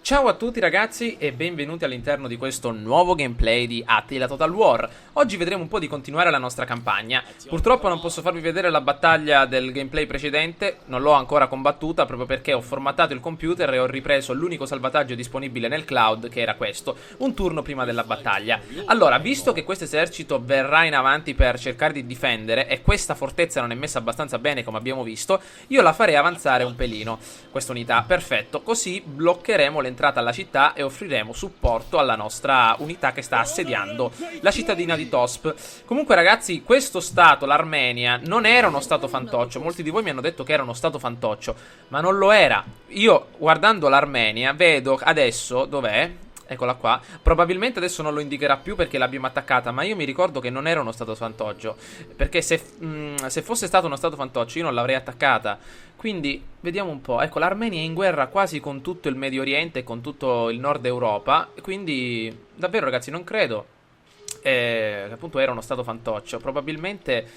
Ciao a tutti ragazzi e benvenuti all'interno di questo nuovo gameplay di Attila Total War. Oggi vedremo un po' di continuare la nostra campagna. Purtroppo non posso farvi vedere la battaglia del gameplay precedente, non l'ho ancora combattuta proprio perché ho formattato il computer e ho ripreso l'unico salvataggio disponibile nel cloud, che era questo, un turno prima della battaglia. Allora, visto che questo esercito verrà in avanti per cercare di difendere e questa fortezza non è messa abbastanza bene come abbiamo visto, io la farei avanzare un pelino, questa unità, perfetto, così bloccheremo l'entrata alla città e offriremo supporto alla nostra unità che sta assediando la cittadina di Tosp. Comunque ragazzi, questo stato, l'Armenia, non era uno stato fantoccio. Molti di voi mi hanno detto che era uno stato fantoccio, ma non lo era. Io guardando l'Armenia vedo adesso, dov'è? Eccola qua. Probabilmente adesso non lo indicherà più perché l'abbiamo attaccata, ma io mi ricordo che non era uno stato fantoccio, perché se fosse stato uno stato fantoccio io non l'avrei attaccata. Quindi vediamo un po'. Ecco, l'Armenia è in guerra quasi con tutto il Medio Oriente e con tutto il Nord Europa. Quindi davvero ragazzi non credo che appunto era uno stato fantoccio. Probabilmente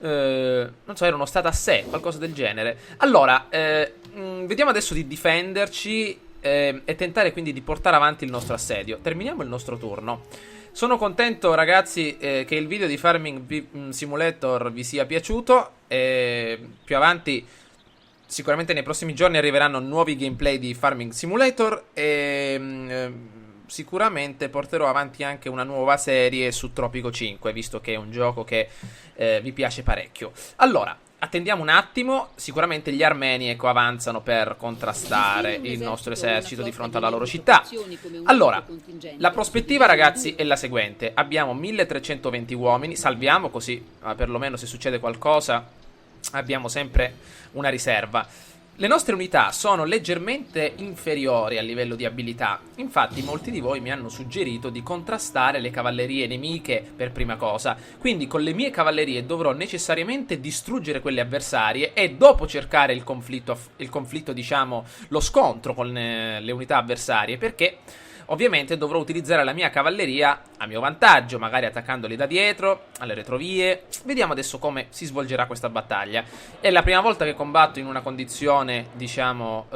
non so, era uno stato a sé, qualcosa del genere. Allora vediamo adesso di difenderci e tentare quindi di portare avanti il nostro assedio. Terminiamo il nostro turno. Sono contento ragazzi che il video di Farming Simulator vi sia piaciuto. Più avanti, sicuramente nei prossimi giorni, arriveranno nuovi gameplay di Farming Simulator e sicuramente porterò avanti anche una nuova serie su Tropico 5, visto che è un gioco che vi piace parecchio. Allora, attendiamo un attimo, sicuramente gli armeni avanzano per contrastare il nostro esercito di fronte alla loro città. Allora, la prospettiva ragazzi è la seguente: abbiamo 1320 uomini, salviamo così, perlomeno se succede qualcosa abbiamo sempre una riserva. Le nostre unità sono leggermente inferiori a livello di abilità. Infatti molti di voi mi hanno suggerito di contrastare le cavallerie nemiche per prima cosa. Quindi con le mie cavallerie dovrò necessariamente distruggere quelle avversarie e dopo cercare il conflitto, diciamo, lo scontro con le unità avversarie, perché ovviamente dovrò utilizzare la mia cavalleria a mio vantaggio, magari attaccandoli da dietro, alle retrovie. Vediamo adesso come si svolgerà questa battaglia. È la prima volta che combatto in una condizione, diciamo,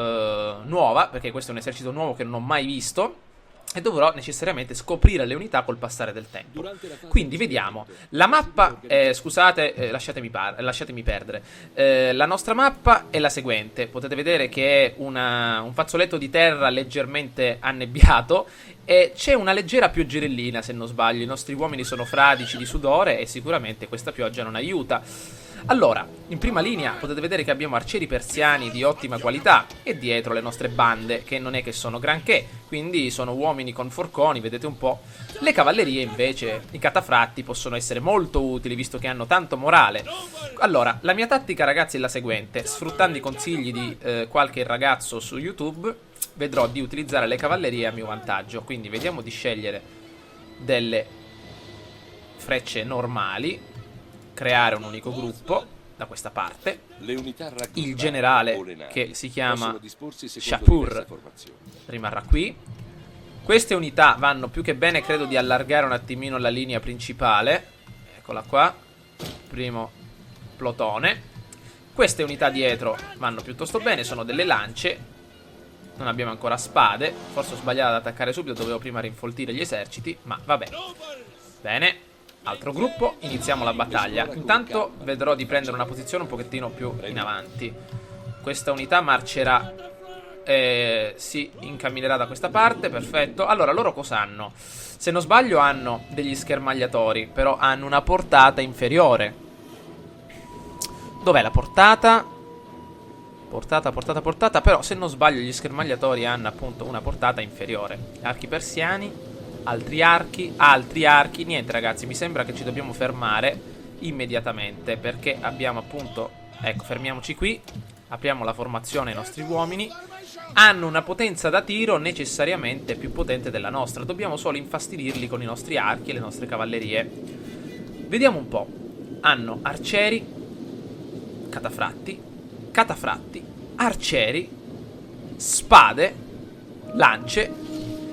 nuova, perché questo è un esercito nuovo che non ho mai visto e dovrò necessariamente scoprire le unità col passare del tempo. Quindi vediamo. La mappa, scusate, lasciatemi perdere. La nostra mappa è la seguente. Potete vedere che è un fazzoletto di terra leggermente annebbiato e c'è una leggera pioggerellina, se non sbaglio. I nostri uomini sono fradici di sudore e sicuramente questa pioggia non aiuta. Allora, in prima linea potete vedere che abbiamo arcieri persiani di ottima qualità e dietro le nostre bande, che non è che sono granché, quindi sono uomini con forconi, vedete un po'. Le cavallerie invece, i catafratti, possono essere molto utili visto che hanno tanto morale. Allora, la mia tattica ragazzi è la seguente: sfruttando i consigli di qualche ragazzo su YouTube, vedrò di utilizzare le cavallerie a mio vantaggio. Quindi vediamo di scegliere delle frecce normali, creare un unico gruppo da questa parte. Il generale, che si chiama Shapur, rimarrà qui. Queste unità vanno più che bene, credo, di allargare un attimino la linea principale. Eccola qua, primo plotone. Queste unità dietro vanno piuttosto bene, sono delle lance. Non abbiamo ancora spade. Forse ho sbagliato ad attaccare subito, dovevo prima rinfoltire gli eserciti, ma va bene. Bene. Altro gruppo, iniziamo la battaglia. Intanto vedrò di prendere una posizione un pochettino più in avanti. Questa unità marcerà, si incamminerà da questa parte, perfetto. Allora, loro cosa hanno? Se non sbaglio hanno degli schermagliatori, però hanno una portata inferiore. Dov'è la portata? Portata, però se non sbaglio gli schermagliatori hanno appunto una portata inferiore. Archi persiani, altri archi. Niente ragazzi, mi sembra che ci dobbiamo fermare immediatamente, perché abbiamo appunto, ecco, fermiamoci qui. Apriamo la formazione ai nostri uomini. Hanno una potenza da tiro necessariamente più potente della nostra. Dobbiamo solo infastidirli con i nostri archi e le nostre cavallerie. Vediamo un po'. Hanno arcieri, catafratti, arcieri, spade, lance.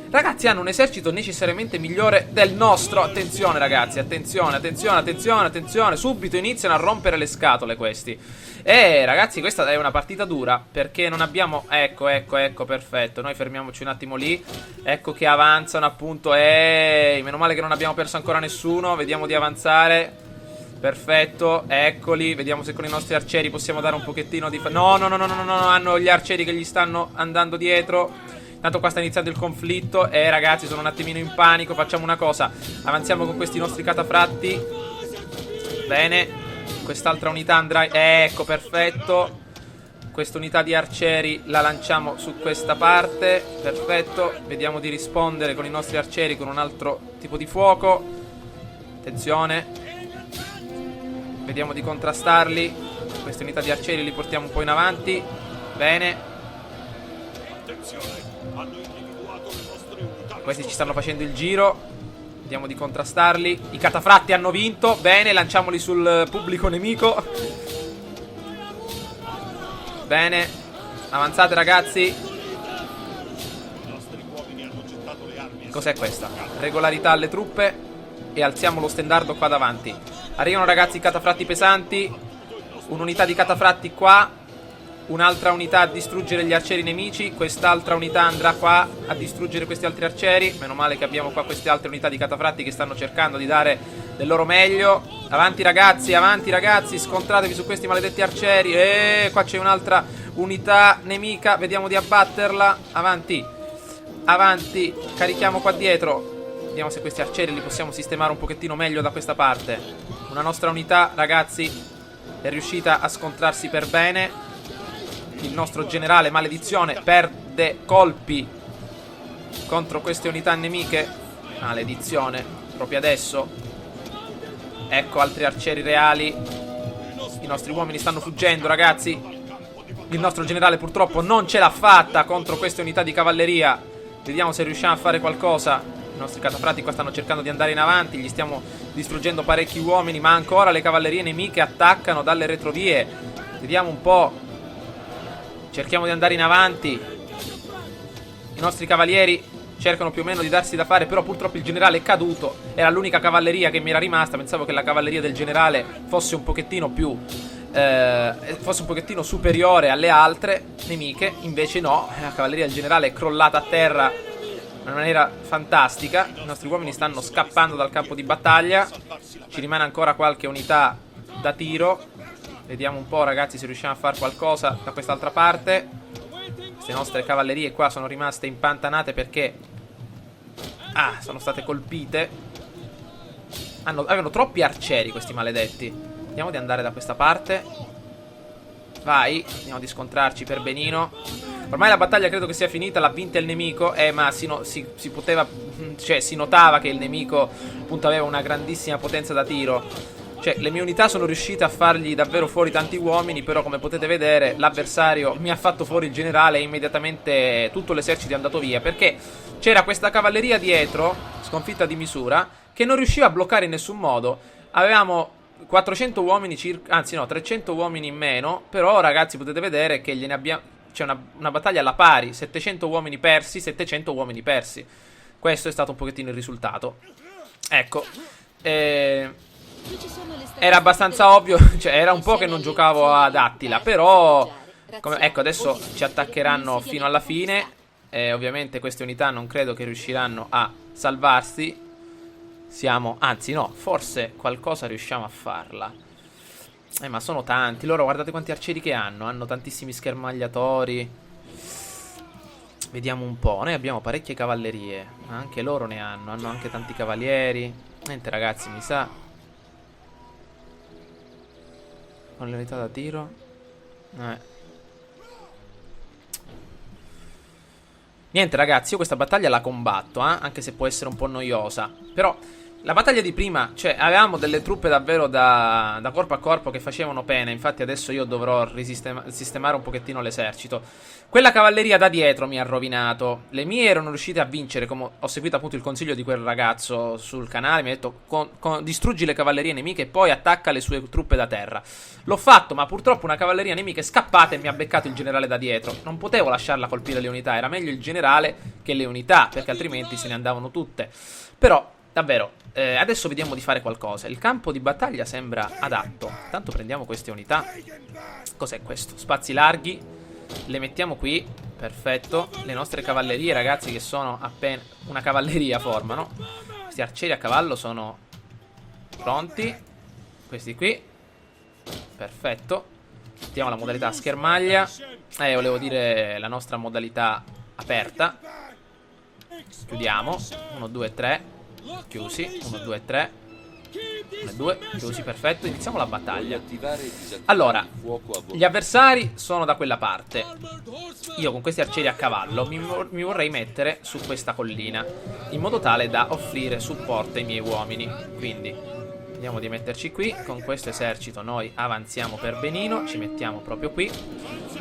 Ragazzi, hanno un esercito necessariamente migliore del nostro. Attenzione ragazzi, attenzione, attenzione, attenzione, attenzione. Subito iniziano a rompere le scatole questi. Ragazzi, questa è una partita dura, perché non abbiamo... Ecco, ecco, ecco, perfetto. Noi fermiamoci un attimo lì. Ecco che avanzano appunto. Meno male che non abbiamo perso ancora nessuno. Vediamo di avanzare. Perfetto, eccoli. Vediamo se con i nostri arcieri possiamo dare un pochettino di... No, no, no, no, no, no, hanno gli arcieri che gli stanno andando dietro. Tanto qua sta iniziando il conflitto. Ragazzi, sono un attimino in panico. Facciamo una cosa, avanziamo con questi nostri catafratti. Bene. Quest'altra unità andrà... Ecco, perfetto. Questa unità di arcieri la lanciamo su questa parte. Perfetto. Vediamo di rispondere con i nostri arcieri con un altro tipo di fuoco. Attenzione. Vediamo di contrastarli. Queste unità di arcieri li portiamo un po' in avanti. Bene. Questi ci stanno facendo il giro. Vediamo di contrastarli. I catafratti hanno vinto. Bene, lanciamoli sul pubblico nemico. Bene. Avanzate ragazzi. Cos'è questa? Regolarità alle truppe. E alziamo lo stendardo qua davanti. Arrivano ragazzi i catafratti pesanti. Un'unità di catafratti qua. Un'altra unità a distruggere gli arcieri nemici. Quest'altra unità andrà qua a distruggere questi altri arcieri. Meno male che abbiamo qua queste altre unità di catafratti che stanno cercando di dare del loro meglio. Avanti ragazzi, scontratevi su questi maledetti arcieri. Qua c'è un'altra unità nemica. Vediamo di abbatterla. Avanti. Avanti. Carichiamo qua dietro. Vediamo se questi arcieri li possiamo sistemare un pochettino meglio da questa parte. Una nostra unità, ragazzi, è riuscita a scontrarsi per bene. Il nostro generale, maledizione, perde colpi contro queste unità nemiche. Maledizione, proprio adesso. Ecco altri arcieri reali. I nostri uomini stanno fuggendo, ragazzi. Il nostro generale purtroppo non ce l'ha fatta contro queste unità di cavalleria. Vediamo se riusciamo a fare qualcosa. I nostri catafratti qua stanno cercando di andare in avanti. Gli stiamo distruggendo parecchi uomini, ma ancora le cavallerie nemiche attaccano dalle retrovie. Vediamo un po'. Cerchiamo di andare in avanti. I nostri cavalieri cercano più o meno di darsi da fare, però purtroppo il generale è caduto. Era l'unica cavalleria che mi era rimasta. Pensavo che la cavalleria del generale fosse un pochettino più fosse un pochettino superiore alle altre nemiche. Invece no, la cavalleria del generale è crollata a terra in una maniera fantastica. I nostri uomini stanno scappando dal campo di battaglia. Ci rimane ancora qualche unità da tiro. Vediamo un po' ragazzi se riusciamo a fare qualcosa da quest'altra parte. Queste nostre cavallerie qua sono rimaste impantanate perché sono state colpite. Avevano troppi arcieri questi maledetti. Vediamo di andare da questa parte. Vai, andiamo di scontrarci per benino. Ormai la battaglia credo che sia finita. L'ha vinta il nemico. Ma si poteva, cioè si notava che il nemico appunto aveva una grandissima potenza da tiro. Cioè, le mie unità sono riuscite a fargli davvero fuori tanti uomini, però come potete vedere l'avversario mi ha fatto fuori il generale e immediatamente tutto l'esercito è andato via, perché c'era questa cavalleria dietro, sconfitta di misura, che non riusciva a bloccare in nessun modo. Avevamo 400 uomini circa, anzi no, 300 uomini in meno, però ragazzi potete vedere che gliene abbiamo... C'è una battaglia alla pari, 700 uomini persi, 700 uomini persi. Questo è stato un pochettino il risultato. Ecco, era abbastanza ovvio, cioè era un po' che non giocavo ad Attila, però ecco adesso ci attaccheranno fino alla fine. Ovviamente queste unità non credo che riusciranno a salvarsi. Anzi no, forse qualcosa riusciamo a farla. Ma sono tanti, loro guardate quanti arcieri che hanno tantissimi schermagliatori. Vediamo un po', noi abbiamo parecchie cavallerie, ma anche loro ne hanno anche tanti cavalieri. Niente ragazzi, mi sa... Con le unità da tiro. Niente ragazzi, io questa battaglia la combatto, anche se può essere un po' noiosa. Però La battaglia di prima, cioè avevamo delle truppe davvero da corpo a corpo che facevano pena. Infatti adesso io dovrò sistemare un pochettino l'esercito. Quella cavalleria da dietro mi ha rovinato. Le mie erano riuscite a vincere, come ho seguito appunto il consiglio di quel ragazzo sul canale. Mi ha detto distruggi le cavallerie nemiche e poi attacca le sue truppe da terra. L'ho fatto, ma purtroppo una cavalleria nemica è scappata e mi ha beccato il generale da dietro. Non potevo lasciarla colpire le unità, era meglio il generale che le unità, perché altrimenti se ne andavano tutte. Però davvero, adesso vediamo di fare qualcosa. Il campo di battaglia sembra adatto. Tanto prendiamo queste unità. Cos'è questo? Spazi larghi. Le mettiamo qui. Perfetto. Le nostre cavallerie, ragazzi, che sono appena una cavalleria formano. Questi arcieri a cavallo sono pronti. Questi qui. Perfetto. Mettiamo la modalità schermaglia. Volevo dire la nostra modalità aperta. Chiudiamo. 1, 2, 3. Chiusi, 1, 2, 3. 1, 2, chiusi, perfetto. Iniziamo la battaglia. Allora, gli avversari sono da quella parte. Io con questi arcieri a cavallo mi vorrei mettere su questa collina, in modo tale da offrire supporto ai miei uomini. Quindi vediamo di metterci qui. Con questo esercito noi avanziamo per benino. Ci mettiamo proprio qui.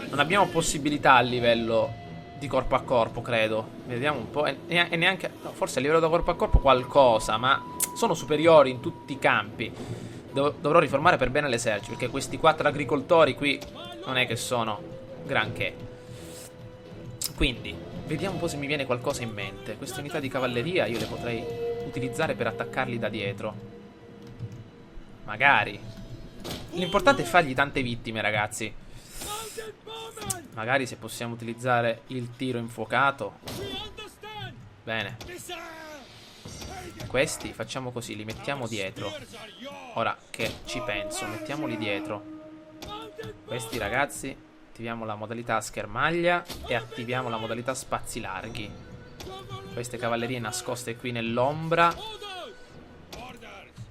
Non abbiamo possibilità a livello di corpo a corpo, credo. Vediamo un po'. E neanche, no, forse a livello da corpo a corpo qualcosa, ma sono superiori in tutti i campi. Dovrò riformare per bene l'esercito, perché questi 4 agricoltori qui non è che sono granché. Quindi vediamo un po' se mi viene qualcosa in mente. Queste unità di cavalleria io le potrei utilizzare per attaccarli da dietro, magari. L'importante è fargli tante vittime, ragazzi. Magari se possiamo utilizzare il tiro infuocato. Bene. Questi facciamo così, li mettiamo dietro. Ora che ci penso, mettiamoli dietro. Questi, ragazzi, attiviamo la modalità schermaglia e attiviamo la modalità spazi larghi. Queste cavallerie nascoste qui nell'ombra.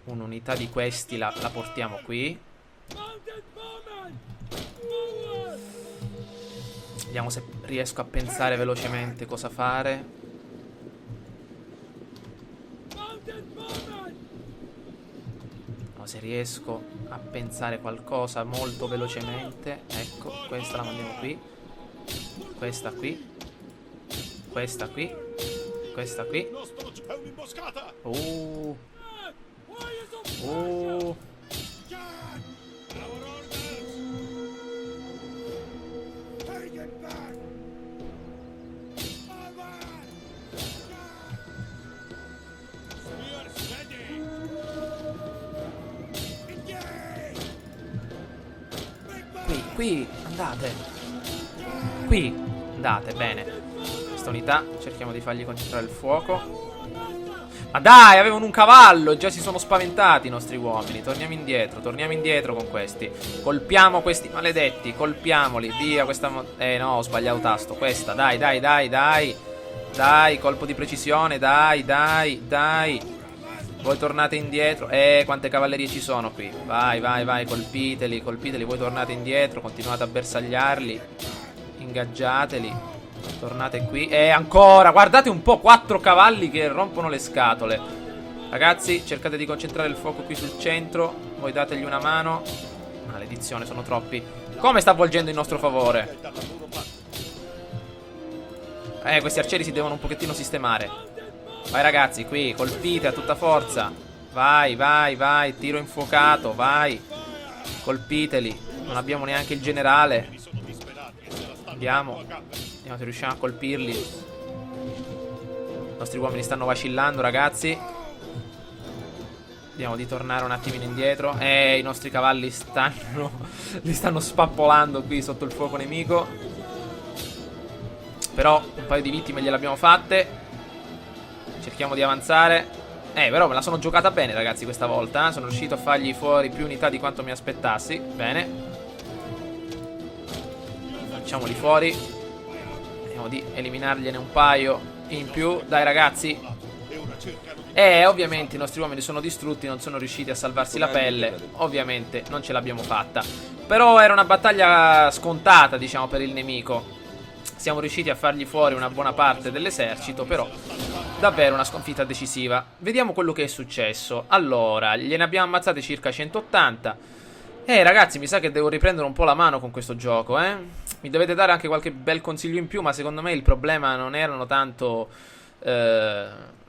Un'unità di questi la portiamo qui. Vediamo se riesco a pensare velocemente cosa fare. No, se riesco a pensare qualcosa molto velocemente. Ecco, questa la mandiamo qui. Questa qui. Questa qui. Questa qui. Qui, andate. Qui, andate, bene. Questa unità, cerchiamo di fargli concentrare il fuoco. Ma dai, avevano un cavallo, già si sono spaventati i nostri uomini. Torniamo indietro con questi. Colpiamo questi maledetti, colpiamoli. Via questa... no, ho sbagliato tasto. Questa, dai. Dai, colpo di precisione, dai. Voi tornate indietro. Quante cavallerie ci sono qui. Vai, colpiteli. Voi tornate indietro, continuate a bersagliarli. Ingaggiateli. Tornate qui. Ancora, guardate un po', 4 cavalli che rompono le scatole. Ragazzi, cercate di concentrare il fuoco qui sul centro. Voi dategli una mano. Maledizione, sono troppi. Come sta avvolgendo in nostro favore? Questi arcieri si devono un pochettino sistemare. Vai, ragazzi, qui, colpite a tutta forza. Vai, tiro infuocato, vai. Colpiteli. Non abbiamo neanche il generale. Vediamo se riusciamo a colpirli. I nostri uomini stanno vacillando, ragazzi. Vediamo di tornare un attimino indietro. I nostri cavalli li stanno spappolando qui sotto il fuoco nemico. Però un paio di vittime gliele abbiamo fatte. Cerchiamo di avanzare. Però me la sono giocata bene, ragazzi, questa volta. Sono riuscito a fargli fuori più unità di quanto mi aspettassi. Bene. Facciamoli fuori. Vediamo di eliminargliene un paio in più. Dai, ragazzi. Ovviamente i nostri uomini sono distrutti. Non sono riusciti a salvarsi la pelle. Ovviamente non ce l'abbiamo fatta. Però era una battaglia scontata, diciamo, per il nemico. Siamo riusciti a fargli fuori una buona parte dell'esercito, però davvero una sconfitta decisiva. Vediamo quello che è successo. Allora, gliene abbiamo ammazzate circa 180. Ragazzi, mi sa che devo riprendere un po' la mano con questo gioco, Mi dovete dare anche qualche bel consiglio in più, ma secondo me il problema non erano tanto...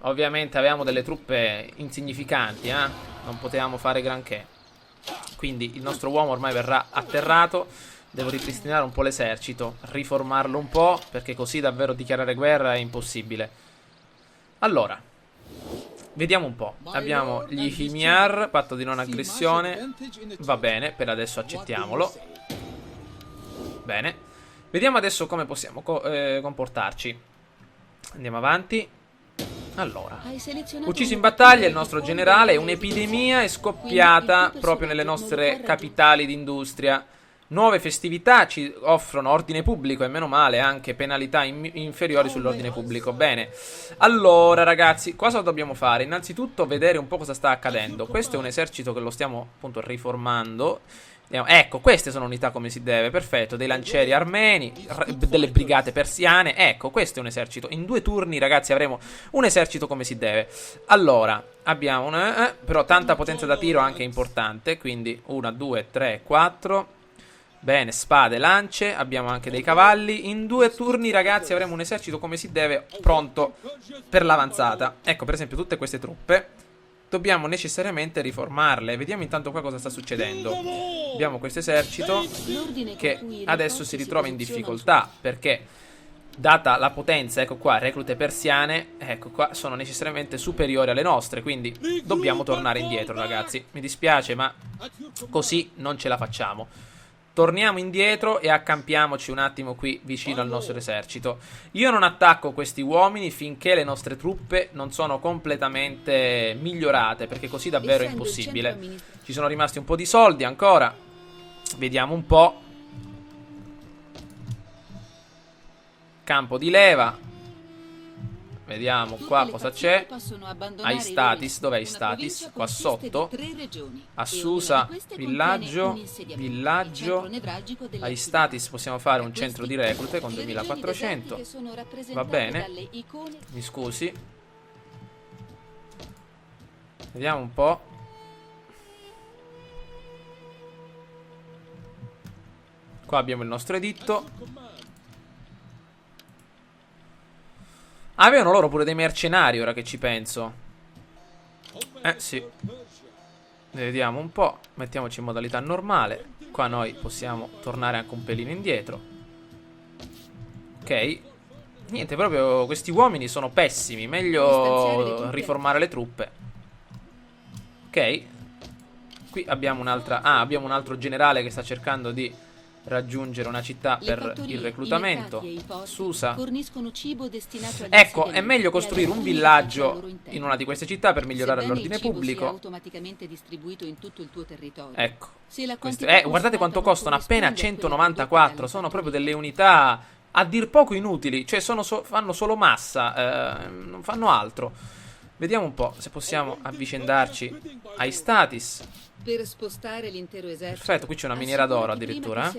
ovviamente avevamo delle truppe insignificanti, non potevamo fare granché. Quindi il nostro uomo ormai verrà atterrato. Devo ripristinare un po' l'esercito, riformarlo un po', perché così davvero dichiarare guerra è impossibile. Allora, vediamo un po'. Abbiamo gli Himyar, patto di non aggressione. Va bene, per adesso accettiamolo. Bene. Vediamo adesso come possiamo comportarci. Andiamo avanti. Allora, ucciso in battaglia il nostro generale. Un'epidemia è scoppiata proprio nelle nostre capitali d'industria. Nuove festività ci offrono ordine pubblico e meno male anche penalità inferiori sull'ordine pubblico. Bene, allora ragazzi, cosa dobbiamo fare? Innanzitutto vedere un po' cosa sta accadendo. Questo è un esercito che lo stiamo appunto riformando. Ecco, queste sono unità come si deve, perfetto. Dei lancieri armeni, delle brigate persiane. Ecco, questo è un esercito. In 2 turni ragazzi avremo un esercito come si deve. Allora, abbiamo però tanta potenza da tiro anche importante. Quindi 1, 2, 3, 4. Bene, spade, lance, abbiamo anche dei cavalli. In 2 turni ragazzi avremo un esercito come si deve, pronto per l'avanzata. Ecco per esempio tutte queste truppe dobbiamo necessariamente riformarle. Vediamo intanto qua cosa sta succedendo. Abbiamo questo esercito che adesso si ritrova in difficoltà, perché data la potenza, ecco qua, reclute persiane, ecco qua, sono necessariamente superiori alle nostre. Quindi dobbiamo tornare indietro ragazzi. Mi dispiace ma così non ce la facciamo. Torniamo indietro e accampiamoci un attimo qui vicino al nostro esercito. Io non attacco questi uomini finché le nostre truppe non sono completamente migliorate, perché così davvero è impossibile. Ci sono rimasti un po' di soldi ancora. Vediamo un po'. Campo di leva. Vediamo qua cosa c'è. Ai status, dov'è i status? Qua sotto. A Susa, villaggio. Villaggio. Ai status possiamo fare un centro di reclute con 2400. Va bene. Mi scusi. Vediamo un po'. Qua abbiamo il nostro editto. Avevano loro pure dei mercenari, ora che ci penso. Sì. Vediamo un po'. Mettiamoci in modalità normale. Qua noi possiamo tornare anche un pelino indietro. Ok. Niente, proprio questi uomini sono pessimi. Meglio riformare le truppe. Ok. Qui abbiamo un'altra... abbiamo un altro generale che sta cercando di raggiungere una città per il reclutamento. Susa. Ecco, è meglio costruire un villaggio in una di queste città per migliorare l'ordine pubblico. Ecco. Guardate quanto costano, appena 194. Sono proprio delle unità a dir poco inutili. Cioè fanno solo massa, non fanno altro. Vediamo un po' se possiamo avvicendarci ai status. Per spostare l'intero esercito. Perfetto, qui c'è una miniera d'oro addirittura.